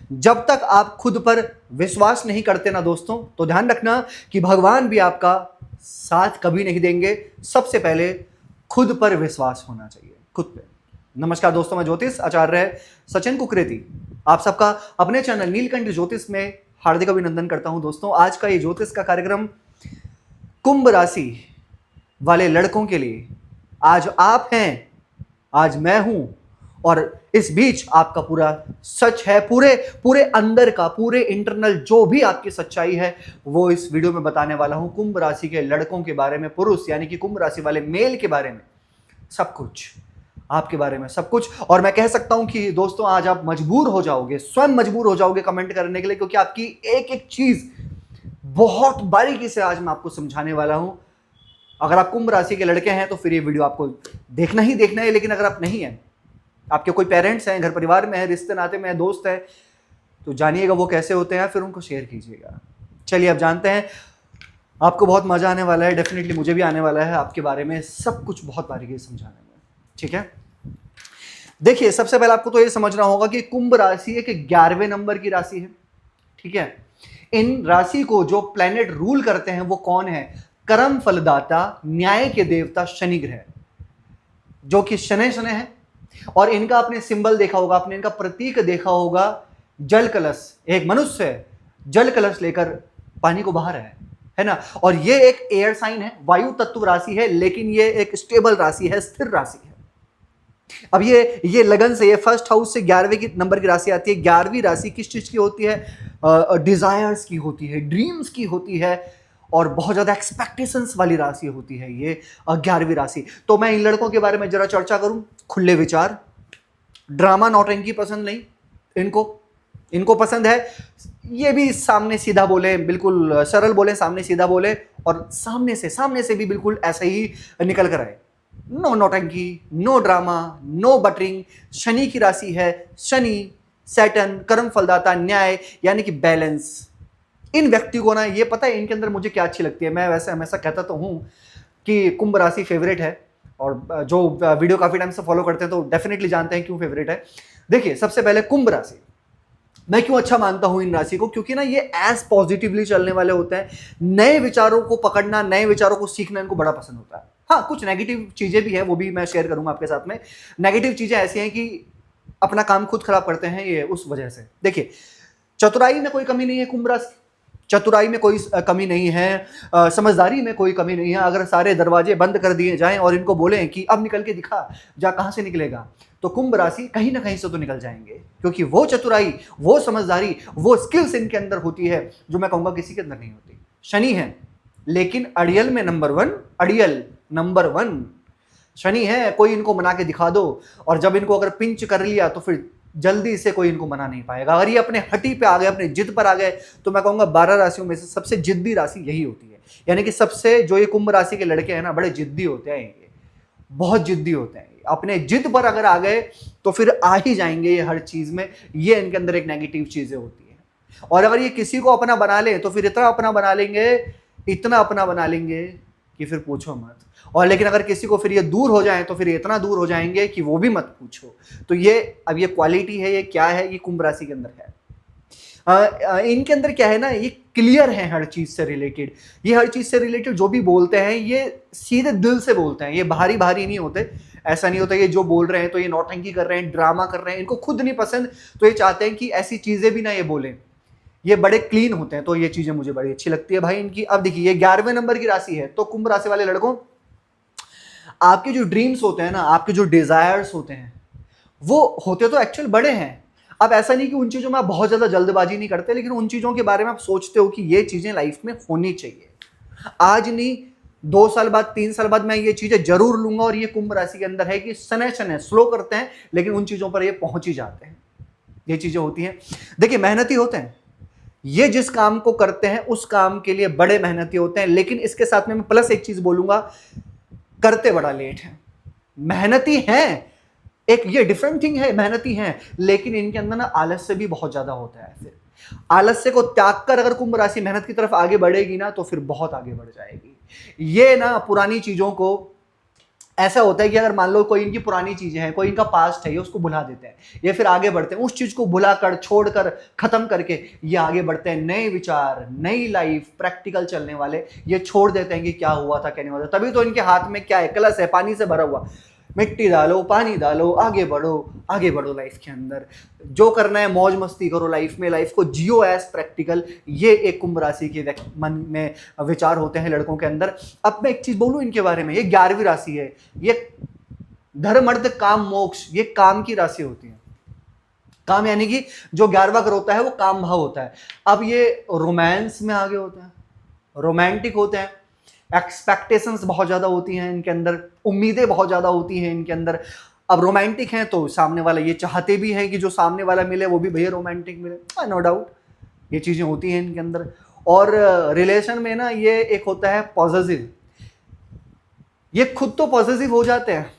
जब तक आप खुद पर विश्वास नहीं करते ना दोस्तों, तो ध्यान रखना कि भगवान भी आपका साथ कभी नहीं देंगे। सबसे पहले खुद पर विश्वास होना चाहिए, खुद पे। नमस्कार दोस्तों, मैं ज्योतिष आचार्य सचिन कुकरेती आप सबका अपने चैनल नीलकंठ ज्योतिष में हार्दिक अभिनंदन करता हूं। दोस्तों, आज का ये ज्योतिष का कार्यक्रम कुंभ राशि वाले लड़कों के लिए। आज आप हैं, आज मैं हूं, और इस बीच आपका पूरा सच है, पूरे पूरे अंदर का, पूरे इंटरनल जो भी आपकी सच्चाई है वो इस वीडियो में बताने वाला हूं। कुंभ राशि के लड़कों के बारे में, पुरुष यानी कि कुंभ राशि वाले मेल के बारे में सब कुछ, आपके बारे में सब कुछ। और मैं कह सकता हूं कि दोस्तों आज आप मजबूर हो जाओगे, स्वयं मजबूर हो जाओगे कमेंट करने के लिए, क्योंकि आपकी एक एक चीज बहुत बारीकी से आज मैं आपको समझाने वाला हूं। अगर आप कुंभ राशि के लड़के हैं तो फिर ये वीडियो आपको देखना ही देखना है, लेकिन अगर आप नहीं हैं, आपके कोई पेरेंट्स हैं, घर परिवार में है, रिश्ते नाते में है, दोस्त है, तो जानिएगा वो कैसे होते हैं, फिर उनको शेयर कीजिएगा। चलिए अब जानते हैं, आपको बहुत मजा आने वाला है, डेफिनेटली मुझे भी आने वाला है आपके बारे में सब कुछ बहुत बारीकी से समझाने में। ठीक है, देखिए सबसे पहले आपको तो ये समझना होगा कि कुंभ राशि एक 11वें नंबर की राशि है। ठीक है, इन राशि को जो प्लैनेट रूल करते हैं वो कौन है? कर्म फलदाता, न्याय के देवता शनि ग्रह, जो कि शनै शनै है। और इनका आपने सिंबल देखा होगा, आपने इनका प्रतीक देखा होगा, जल कलश। एक मनुष्य है, जल कलश लेकर पानी को बहा रहा है ना। और ये एक एयर साइन है, वायु तत्व राशि है, लेकिन ये एक स्टेबल राशि है, स्थिर राशि है। अब ये लगन से, ये फर्स्ट हाउस से 11वें की नंबर की राशि आती है। 11वीं राशि किस चीज की होती है? डिजायर्स की होती है, ड्रीम्स की होती है, और बहुत ज्यादा एक्सपेक्टेशंस वाली राशि होती है ये 11वीं राशि। तो मैं इन लड़कों के बारे में जरा चर्चा करूं। खुले विचार, ड्रामा नौटंकी पसंद नहीं इनको पसंद है ये भी सामने सीधा बोले, बिल्कुल सरल बोले, सामने सीधा बोले, और सामने से भी बिल्कुल ऐसे ही निकल कर आए। नो नौटंकी, no drama, no buttering. Shani की राशि है, शनि, सैटर्न, कर्म फलदाता, न्याय यानी कि बैलेंस। इन व्यक्ति को ना ये पता है इनके अंदर मुझे क्या अच्छी लगती है। मैं वैसे हमेशा कहता तो हूं कि कुंभ राशि फेवरेट है, और जो वीडियो काफी टाइम से फॉलो करते हैं तो डेफिनेटली जानते हैं क्यों फेवरेट है। देखिए सबसे पहले कुंभ राशि मैं क्यों अच्छा मानता हूं इन राशि को, क्योंकि ना ये एज पॉजिटिवली चलने वाले होते हैं। नए विचारों को पकड़ना, नए विचारों को सीखना इनको बड़ा पसंद होता है। हाँ, कुछ नेगेटिव चीजें भी हैं, वो भी मैं शेयर करूंगा आपके साथ में। नेगेटिव चीजें ऐसी हैं कि अपना काम खुद खराब करते हैं ये, उस वजह से। देखिए चतुराई में कोई कमी नहीं है कुंभ राशि, चतुराई में कोई कमी नहीं है, समझदारी में कोई कमी नहीं है। अगर सारे दरवाजे बंद कर दिए जाएं और इनको बोलें कि अब निकल के दिखा, जा, कहां से निकलेगा, तो कुंभ राशि कहीं ना कहीं से तो निकल जाएंगे, क्योंकि वो चतुराई, वो समझदारी, वो स्किल्स इनके अंदर होती है जो मैं कहूंगा किसी के अंदर नहीं होती। शनि है, लेकिन अड़ियल में नंबर 1, अड़ियल नंबर 1 शनि है। कोई इनको मना के दिखा दो, और जब इनको अगर पिंच कर लिया तो फिर जल्दी से कोई इनको मना नहीं पाएगा। अगर ये अपने हटी पे आ गए, अपने जिद पर आ गए, तो मैं कहूंगा 12 राशियों में से सबसे जिद्दी राशि यही होती है। यानी कि सबसे, जो ये कुंभ राशि के लड़के हैं ना, बड़े जिद्दी होते हैं ये, बहुत जिद्दी होते हैं। अपने जिद पर अगर आ गए तो फिर आ ही जाएंगे ये हर चीज में। ये इनके अंदर एक नेगेटिव चीजें होती है। और अगर ये किसी को अपना बना ले तो फिर इतना अपना बना लेंगे, इतना अपना बना लेंगे कि फिर पूछो मत। और लेकिन अगर किसी को फिर ये दूर हो जाए तो फिर इतना दूर हो जाएंगे कि वो भी मत पूछो। तो ये अब ये क्वालिटी है, ये क्या है, ये कुंभ राशि के अंदर है। इनके अंदर क्या है ना, ये क्लियर है हर चीज से रिलेटेड। ये हर चीज से रिलेटेड जो भी बोलते हैं ये सीधे दिल से बोलते हैं, ये भारी भारी नहीं होते। ऐसा नहीं होता ये जो बोल रहे हैं तो ये नौटंकी कर रहे हैं, ड्रामा कर रहे हैं, इनको खुद नहीं पसंद तो ये चाहते हैं कि ऐसी चीजें भी ना ये बोलें। ये बड़े क्लीन होते हैं, तो ये चीजें मुझे बड़ी अच्छी लगती है भाई इनकी। अब देखिए ये 11वें नंबर की राशि है, तो कुंभ राशि वाले लड़कों, आपके जो ड्रीम्स होते हैं ना, आपके जो डिजायर्स होते हैं, वो होते तो एक्चुअल बड़े हैं। अब ऐसा नहीं कि उन चीजों में आप बहुत ज्यादा जल्दबाजी नहीं करते, लेकिन उन चीजों के बारे में आप सोचते हो कि ये चीजें लाइफ में होनी चाहिए। आज नहीं, 2 साल बाद, 3 साल बाद मैं ये चीजें जरूर लूंगा। और ये कुंभ राशि के अंदर है कि सने सने स्लो करते हैं, लेकिन उन चीजों पर ये पहुंच ही जाते हैं। ये चीजें होती हैं। देखिए मेहनती होते हैं, ये जिस काम को करते हैं उस काम के लिए बड़े मेहनती होते हैं। लेकिन इसके साथ में मैं प्लस एक चीज बोलूंगा, करते बड़ा लेट है। मेहनती हैं, एक ये डिफरेंट थिंग है, मेहनती हैं, लेकिन इनके अंदर ना आलस्य भी बहुत ज्यादा होता है। फिर आलस्य को त्याग कर अगर कुंभ राशि मेहनत की तरफ आगे बढ़ेगी ना, तो फिर बहुत आगे बढ़ जाएगी। ये ना पुरानी चीजों को ऐसा होता है कि अगर मान लो कोई इनकी पुरानी चीजें हैं, कोई इनका पास्ट है, ये उसको भुला देते हैं, ये फिर आगे बढ़ते हैं, उस चीज को भुलाकर, छोड़कर, खत्म करके ये आगे बढ़ते हैं, नए विचार, नई लाइफ, प्रैक्टिकल चलने वाले ये छोड़ देते हैं कि क्या हुआ था क्या नहीं हुआ था। तभी तो इनके हाथ में क्या है, कलश है पानी से भरा हुआ, मिट्टी डालो, पानी डालो, आगे बढ़ो लाइफ के अंदर, जो करना है मौज मस्ती करो लाइफ में, लाइफ को जियो एज प्रैक्टिकल। ये एक कुंभ राशि के मन में विचार होते हैं लड़कों के अंदर। अब मैं एक चीज बोलूं इनके बारे में, ये 11वीं राशि है, ये धर्म अर्थ काम मोक्ष, ये काम की राशि होती है। काम यानी कि जो 11वां घर होता है वो काम भाव होता है। अब ये रोमांस में आगे होते हैं, रोमांटिक होते हैं, एक्सपेक्टेशंस बहुत ज्यादा होती हैं इनके अंदर, उम्मीदें बहुत ज्यादा होती हैं इनके अंदर। अब रोमांटिक हैं तो सामने वाला ये चाहते भी हैं कि जो सामने वाला मिले वो भी भैया रोमांटिक मिले, नो डाउट ये चीजें होती हैं इनके अंदर। और रिलेशन में ना ये एक होता है पॉजिटिव, ये खुद तो पॉजिटिव हो जाते हैं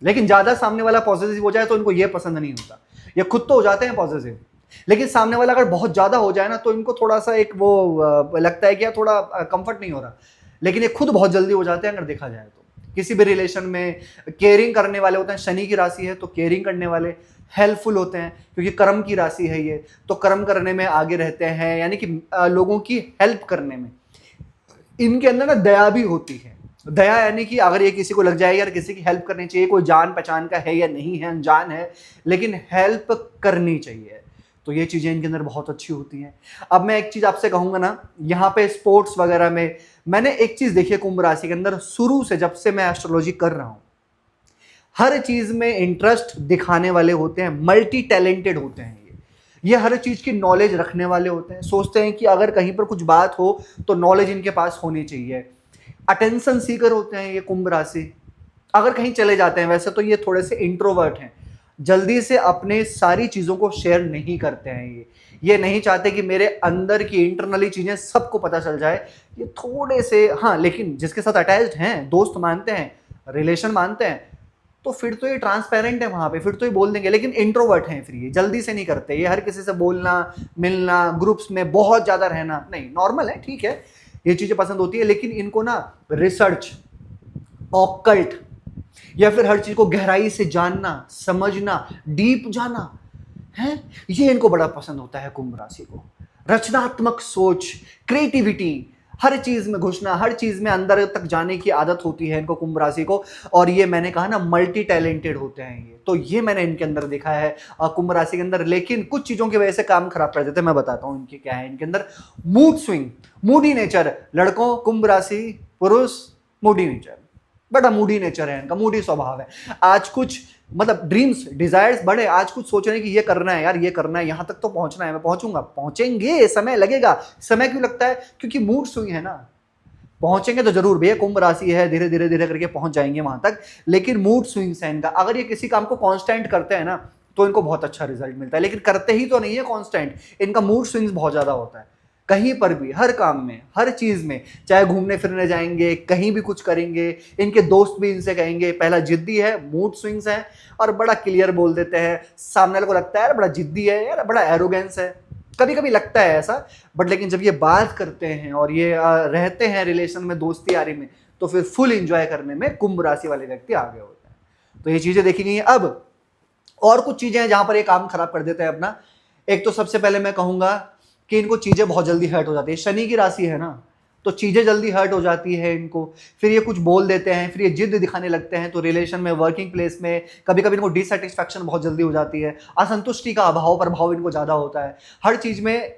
लेकिन ज्यादा सामने वाला पॉजिटिव हो जाए तो इनको ये पसंद नहीं होता। ये खुद तो हो जाते हैं पॉजिटिव लेकिन सामने वाला अगर बहुत ज्यादा हो जाए ना तो इनको थोड़ा सा एक वो लगता है कि यार थोड़ा कंफर्ट नहीं हो रहा। लेकिन ये खुद बहुत जल्दी हो जाते हैं अगर देखा जाए तो। किसी भी रिलेशन में केयरिंग करने वाले होते हैं, शनि की राशि है तो केयरिंग करने वाले, हेल्पफुल होते हैं क्योंकि कर्म की राशि है ये, तो कर्म करने में आगे रहते हैं, यानी कि लोगों की हेल्प करने में। इनके अंदर ना दया भी होती है। दया यानी कि अगर ये किसी को लग जाए यार किसी की हेल्प करनी चाहिए, कोई जान पहचान का है या नहीं है, अनजान है, लेकिन हेल्प करनी चाहिए, तो ये चीजें इनके अंदर बहुत अच्छी होती हैं। अब मैं एक चीज आपसे कहूंगा ना, यहाँ पे स्पोर्ट्स वगैरह में मैंने एक चीज देखी है कुंभ राशि के अंदर, शुरू से जब से मैं एस्ट्रोलॉजी कर रहा हूं, हर चीज में इंटरेस्ट दिखाने वाले होते हैं, मल्टी टैलेंटेड होते हैं ये हर चीज की नॉलेज रखने वाले होते हैं, सोचते हैं कि अगर कहीं पर कुछ बात हो तो नॉलेज इनके पास होनी चाहिए। अटेंशन सीकर होते हैं ये कुंभ राशि। अगर कहीं चले जाते हैं, वैसे तो ये थोड़े से इंट्रोवर्ट हैं, जल्दी से अपने सारी चीजों को शेयर नहीं करते हैं ये नहीं चाहते कि मेरे अंदर की इंटरनली चीजें सबको पता चल जाए। ये थोड़े से, हाँ, लेकिन जिसके साथ अटैच्ड हैं, दोस्त मानते हैं, रिलेशन मानते हैं, तो फिर तो ये ट्रांसपेरेंट है वहां पे, फिर तो ये बोल देंगे। लेकिन इंट्रोवर्ट हैं फिर ये जल्दी से नहीं करते, ये हर किसी से बोलना, मिलना, ग्रुप्स में बहुत ज्यादा रहना नहीं, नॉर्मल है, ठीक है, ये चीजें पसंद होती है। लेकिन इनको ना रिसर्च, ऑकल्ट, या फिर हर चीज को गहराई से जानना, समझना, डीप जाना है, ये इनको बड़ा पसंद होता है कुंभ राशि को। रचनात्मक सोच, क्रिएटिविटी, हर चीज में घुसना, हर चीज में अंदर तक जाने की आदत होती है इनको कुंभ राशि को। और ये मैंने कहा ना मल्टी टैलेंटेड होते हैं ये, तो ये मैंने इनके अंदर देखा है कुंभ राशि के अंदर। लेकिन कुछ चीजों की वजह से काम खराब कर देते हैं, मैं बताता हूं इनके क्या है। इनके अंदर मूड स्विंग, मूडी नेचर, लड़कों कुंभ राशि पुरुष मूडी नेचर, बड़ा मूडी नेचर है इनका, मूडी स्वभाव है। आज कुछ मतलब ड्रीम्स, डिजायर्स बड़े, आज कुछ सोच रहे हैं कि ये करना है यार, ये करना है, यहां तक तो पहुंचना है, मैं पहुंचूंगा, पहुंचेंगे, समय लगेगा। समय क्यों लगता है? क्योंकि मूड स्विंग है ना। पहुंचेंगे तो जरूर भैया, कुंभ राशि है, धीरे धीरे धीरे करके पहुंच जाएंगे वहां तक, लेकिन मूड स्विंग्स है इनका। अगर ये किसी काम को कांस्टेंट करते हैं ना तो इनको बहुत अच्छा रिजल्ट मिलता है, लेकिन करते ही तो नहीं है कांस्टेंट, इनका मूड स्विंग्स बहुत ज्यादा होता है। कहीं पर भी, हर काम में, हर चीज में, चाहे घूमने फिरने जाएंगे, कहीं भी कुछ करेंगे, इनके दोस्त भी इनसे कहेंगे पहला जिद्दी है, मूड स्विंग्स है, और बड़ा क्लियर बोल देते हैं। सामने वाले को लगता है यार बड़ा जिद्दी है, यार बड़ा एरोगेंस है, कभी कभी लगता है ऐसा, बट लेकिन जब ये बात करते हैं और ये रहते हैं रिलेशन में, दोस्ती यारी में, तो फिर फुल एंजॉय करने में कुंभ राशि वाले व्यक्ति आगे होते हैं। तो ये चीजें देखी गई हैं। अब और कुछ चीजें हैं जहां पर ये काम खराब कर देते हैं अपना। एक तो सबसे पहले मैं कहूंगा कि इनको चीजें बहुत जल्दी हर्ट हो जाती है। शनि की राशि है ना, तो चीजें जल्दी हर्ट हो जाती है इनको, फिर ये कुछ बोल देते हैं, फिर ये जिद दिखाने लगते हैं। तो रिलेशन में, वर्किंग प्लेस में कभी कभी इनको डिससेटिस्फैक्शन बहुत जल्दी हो जाती है, असंतुष्टि का अभाव प्रभाव इनको ज्यादा होता है, हर चीज में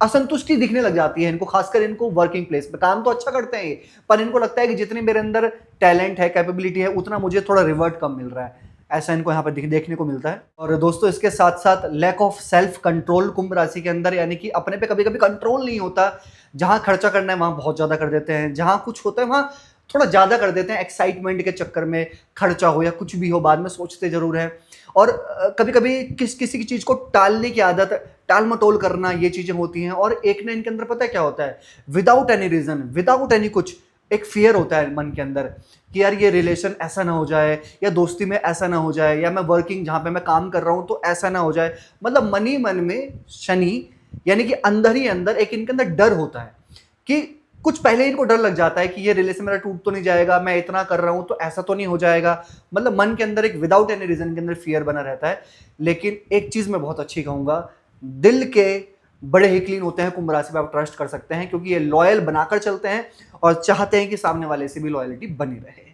असंतुष्टि दिखने लग जाती है इनको, खासकर इनको वर्किंग प्लेस में। काम तो अच्छा करते हैं ये, पर इनको लगता है कि जितनी मेरे अंदर टैलेंट है, कैपेबिलिटी है, उतना मुझे थोड़ा रिवर्ट कम मिल रहा है, ऐसा इनको यहाँ पर देखने को मिलता है। और दोस्तों इसके साथ साथ लैक ऑफ सेल्फ कंट्रोल कुंभ राशि के अंदर, यानी कि अपने पे कभी कभी कंट्रोल नहीं होता। जहां खर्चा करना है वहां बहुत ज्यादा कर देते हैं, जहां कुछ होता है वहां थोड़ा ज्यादा कर देते हैं, एक्साइटमेंट के चक्कर में खर्चा हो या कुछ भी हो, बाद में सोचते जरूर है। और कभी कभी किसी की चीज को टालने की आदत, टाल मटोल करना, ये चीजें होती हैं। और एक ने इनके अंदर पता है क्या होता है, without any reason, without any कुछ, एक फियर होता है मन के अंदर कि यार ये रिलेशन ऐसा ना हो जाए, या दोस्ती में ऐसा ना हो जाए, या मैं वर्किंग जहां पे मैं काम कर रहा हूं तो ऐसा ना हो जाए। मतलब मन ही मन में शनि, यानी कि अंदर ही अंदर एक इनके अंदर डर होता है कि कुछ पहले इनको डर लग जाता है कि ये रिलेशन मेरा टूट तो नहीं जाएगा, मैं इतना कर रहा हूं तो ऐसा तो नहीं हो जाएगा, मतलब मन के अंदर एक विदाउट एनी रीजन के अंदर फियर बना रहता है। लेकिन एक चीज मैं बहुत अच्छी कहूंगा, दिल के बड़े ही क्लीन होते हैं, कुंभ राशि पे आप ट्रस्ट कर सकते हैं, क्योंकि ये लॉयल बनाकर चलते हैं और चाहते हैं कि सामने वाले से भी लॉयलिटी बनी रहे।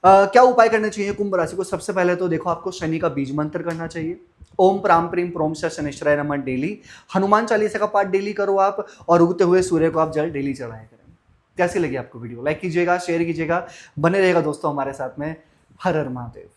क्या उपाय करने चाहिए कुंभ राशि को? सबसे पहले तो देखो, आपको शनि का बीज मंत्र करना चाहिए। ओम प्राम प्रीम प्रोम श शनिश्चराय नमः डेली। हनुमान चालीसा का पाठ डेली करो आप, और उगते हुए सूर्य को आप जल डेली चढ़ाया करें। कैसी लगी आपको वीडियो? लाइक कीजिएगा, शेयर कीजिएगा, बने रहेगा दोस्तों हमारे साथ में। हर हर महादेव।